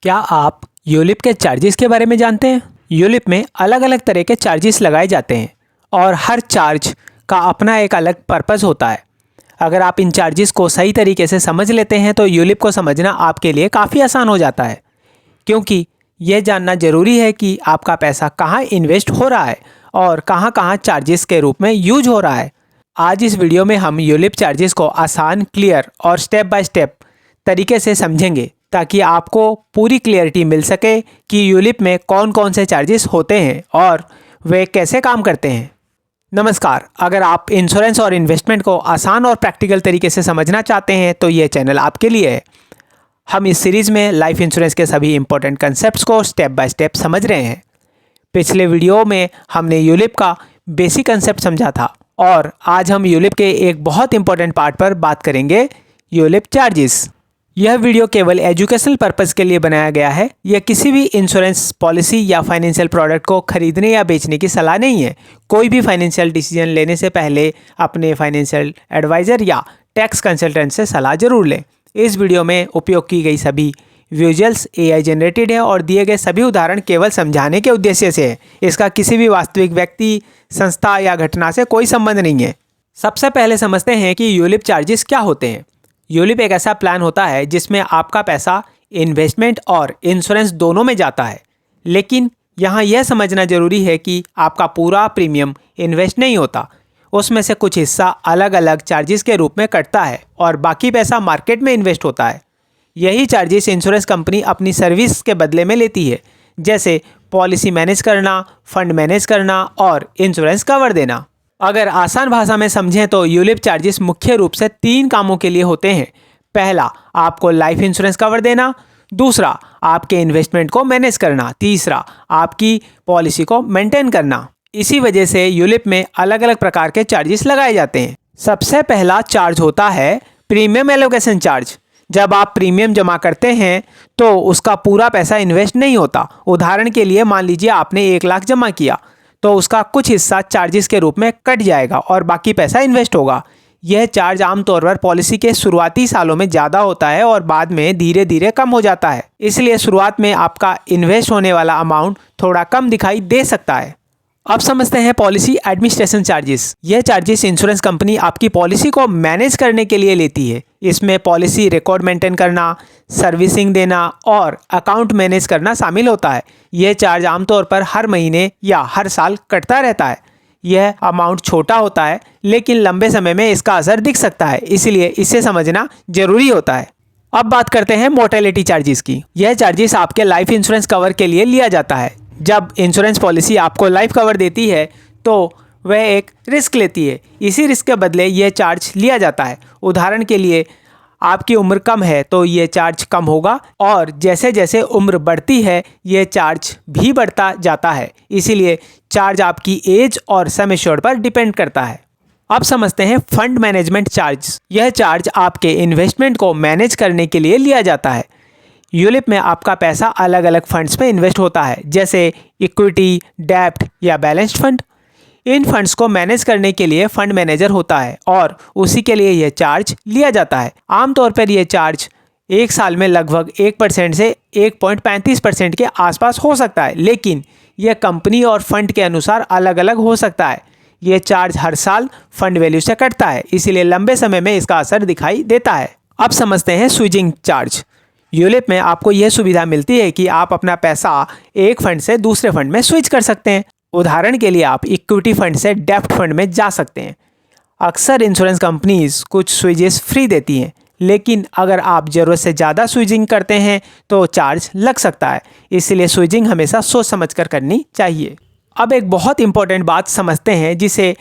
क्या आप यूलिप के चार्जेस के बारे में जानते हैं? यूलिप में अलग अलग तरह के चार्जेस लगाए जाते हैं और हर चार्ज का अपना एक अलग पर्पस होता है। अगर आप इन चार्जेस को सही तरीके से समझ लेते हैं तो यूलिप को समझना आपके लिए काफ़ी आसान हो जाता है, क्योंकि यह जानना ज़रूरी है कि आपका पैसा कहाँ इन्वेस्ट हो रहा है और कहाँ कहाँ चार्जेस के रूप में यूज हो रहा है। आज इस वीडियो में हम यूलिप चार्जेस को आसान, क्लियर और स्टेप बाय स्टेप तरीके से समझेंगे, ताकि आपको पूरी क्लियरिटी मिल सके कि यूलिप में कौन कौन से चार्जेस होते हैं और वे कैसे काम करते हैं। नमस्कार, अगर आप इंश्योरेंस और इन्वेस्टमेंट को आसान और प्रैक्टिकल तरीके से समझना चाहते हैं तो ये चैनल आपके लिए है। हम इस सीरीज़ में लाइफ इंश्योरेंस के सभी इंपॉर्टेंट कंसेप्ट्स को स्टेप बाय स्टेप समझ रहे हैं। पिछले वीडियो में हमने यूलिप का बेसिक कंसेप्ट समझा था और आज हम यूलिप के एक बहुत इंपॉर्टेंट पार्ट पर बात करेंगे, यूलिप चार्जेस। यह वीडियो केवल एजुकेशनल पर्पज़ के लिए बनाया गया है। यह किसी भी इंश्योरेंस पॉलिसी या फाइनेंशियल प्रोडक्ट को खरीदने या बेचने की सलाह नहीं है। कोई भी फाइनेंशियल डिसीजन लेने से पहले अपने फाइनेंशियल एडवाइज़र या टैक्स कंसल्टेंट से सलाह जरूर लें। इस वीडियो में उपयोग की गई सभी विजुअल्स AI जनरेटेड है और दिए गए सभी उदाहरण केवल समझाने के उद्देश्य से है। इसका किसी भी वास्तविक व्यक्ति, संस्था या घटना से कोई संबंध नहीं है। सबसे पहले समझते हैं कि यूलिप चार्जेस क्या होते हैं। यूलिप एक ऐसा प्लान होता है जिसमें आपका पैसा इन्वेस्टमेंट और इंश्योरेंस दोनों में जाता है, लेकिन यहाँ यह समझना जरूरी है कि आपका पूरा प्रीमियम इन्वेस्ट नहीं होता। उसमें से कुछ हिस्सा अलग अलग चार्जेस के रूप में कटता है और बाकी पैसा मार्केट में इन्वेस्ट होता है। यही चार्जेस इंश्योरेंस कंपनी अपनी सर्विस के बदले में लेती है, जैसे पॉलिसी मैनेज करना, फंड मैनेज करना और इंश्योरेंस कवर देना। अगर आसान भाषा में समझें तो यूलिप चार्जेस मुख्य रूप से 3 कामों के लिए होते हैं। पहला, आपको लाइफ इंश्योरेंस कवर देना। दूसरा, आपके इन्वेस्टमेंट को मैनेज करना। तीसरा, आपकी पॉलिसी को मेंटेन करना। इसी वजह से यूलिप में अलग अलग प्रकार के चार्जेस लगाए जाते हैं। सबसे पहला चार्ज होता है प्रीमियम एलोकेशन चार्ज। जब आप प्रीमियम जमा करते हैं तो उसका पूरा पैसा इन्वेस्ट नहीं होता। उदाहरण के लिए मान लीजिए आपने 1 लाख जमा किया, तो उसका कुछ हिस्सा चार्जेस के रूप में कट जाएगा और बाकी पैसा इन्वेस्ट होगा। यह चार्ज आमतौर पर पॉलिसी के शुरुआती सालों में ज़्यादा होता है और बाद में धीरे धीरे कम हो जाता है। इसलिए शुरुआत में आपका इन्वेस्ट होने वाला अमाउंट थोड़ा कम दिखाई दे सकता है। अब समझते हैं पॉलिसी एडमिनिस्ट्रेशन चार्जेस। यह चार्जेस इंश्योरेंस कंपनी आपकी पॉलिसी को मैनेज करने के लिए लेती है। इसमें पॉलिसी रिकॉर्ड मेंटेन करना, सर्विसिंग देना और अकाउंट मैनेज करना शामिल होता है। यह चार्ज आमतौर पर हर महीने या हर साल कटता रहता है। यह अमाउंट छोटा होता है, लेकिन लंबे समय में इसका असर दिख सकता है, इसलिए इसे समझना जरूरी होता है। अब बात करते हैं मोर्टेलिटी चार्जेस की। यह चार्जेस आपके लाइफ इंश्योरेंस कवर के लिए लिया जाता है। जब इंश्योरेंस पॉलिसी आपको लाइफ कवर देती है तो वह एक रिस्क लेती है। इसी रिस्क के बदले यह चार्ज लिया जाता है। उदाहरण के लिए, आपकी उम्र कम है तो यह चार्ज कम होगा और जैसे जैसे उम्र बढ़ती है यह चार्ज भी बढ़ता जाता है। इसीलिए चार्ज आपकी एज और सम एश्योर्ड पर डिपेंड करता है। अब समझते हैं फंड मैनेजमेंट चार्ज। यह चार्ज आपके इन्वेस्टमेंट को मैनेज करने के लिए लिया जाता है। यूलिप में आपका पैसा अलग अलग फंड्स में इन्वेस्ट होता है, जैसे इक्विटी, डेब्ट या बैलेंस्ड फंड। इन फंड्स को मैनेज करने के लिए फंड मैनेजर होता है और उसी के लिए यह चार्ज लिया जाता है। आमतौर पर यह चार्ज 1 साल में लगभग 1% से 1.35% के आसपास हो सकता है, लेकिन यह कंपनी और फंड के अनुसार अलग अलग हो सकता है। यह चार्ज हर साल फंड वैल्यू से कटता है, इसीलिए लंबे समय में इसका असर दिखाई देता है। अब समझते हैं स्विचिंग चार्ज। यूलिप में आपको यह सुविधा मिलती है कि आप अपना पैसा एक फंड से दूसरे फंड में स्विच कर सकते हैं। उदाहरण के लिए, आप इक्विटी फंड से डेब्ट फंड में जा सकते हैं। अक्सर इंश्योरेंस कंपनीज कुछ स्विचेस फ्री देती हैं, लेकिन अगर आप ज़रूरत से ज़्यादा स्विचिंग करते हैं तो चार्ज लग सकता है। इसलिए स्विचिंग हमेशा सोच समझकर करनी चाहिए। अब एक बहुत इंपॉर्टेंट बात समझते हैं जिसे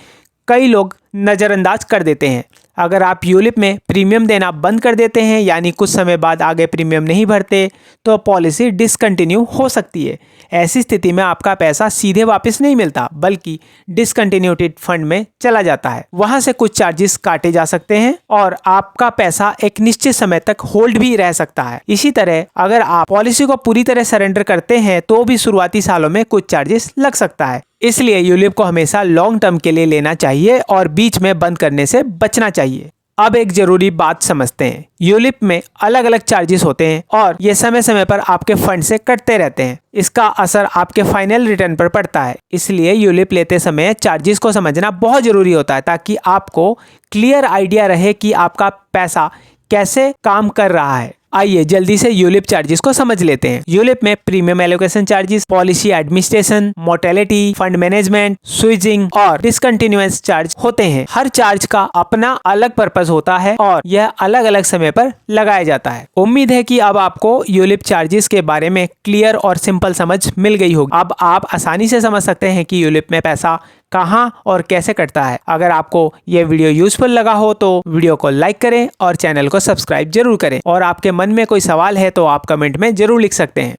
कई लोग नज़रअंदाज कर देते हैं। अगर आप यूलिप में प्रीमियम देना बंद कर देते हैं, यानी कुछ समय बाद आगे प्रीमियम नहीं भरते, तो पॉलिसी डिसकंटिन्यू हो सकती है। ऐसी स्थिति में आपका पैसा सीधे वापस नहीं मिलता, बल्कि डिसकंटिन्यूटी फंड में चला जाता है। वहां से कुछ चार्जेस काटे जा सकते हैं और आपका पैसा एक निश्चित समय तक होल्ड भी रह सकता है। इसी तरह अगर आप पॉलिसी को पूरी तरह सरेंडर करते हैं तो भी शुरुआती सालों में कुछ चार्जेस लग सकता है। इसलिए यूलिप को हमेशा लॉन्ग टर्म के लिए लेना चाहिए और बीच में बंद करने से बचना चाहिए। अब एक जरूरी बात समझते हैं। यूलिप में अलग अलग चार्जेस होते हैं और ये समय समय पर आपके फंड से कटते रहते हैं। इसका असर आपके फाइनल रिटर्न पर पड़ता है। इसलिए यूलिप लेते समय चार्जेस को समझना बहुत जरूरी होता है, ताकि आपको क्लियर आइडिया रहे कि आपका पैसा कैसे काम कर रहा है। आइए जल्दी से यूलिप चार्जेस को समझ लेते हैं। यूलिप में premium allocation charges, policy administration, mortality, fund management, switching और डिसकंटिन्यूएंस चार्ज होते हैं। हर चार्ज का अपना अलग पर्पस होता है और यह अलग अलग समय पर लगाया जाता है। उम्मीद है कि अब आपको यूलिप चार्जेस के बारे में क्लियर और सिंपल समझ मिल गई होगी। अब आप आसानी से समझ सकते हैं कि यूलिप में पैसा कहां और कैसे कटता है। अगर आपको यह वीडियो यूजफुल लगा हो तो वीडियो को लाइक करें और चैनल को सब्सक्राइब जरूर करें। और आपके मन में कोई सवाल है तो आप कमेंट में जरूर लिख सकते हैं।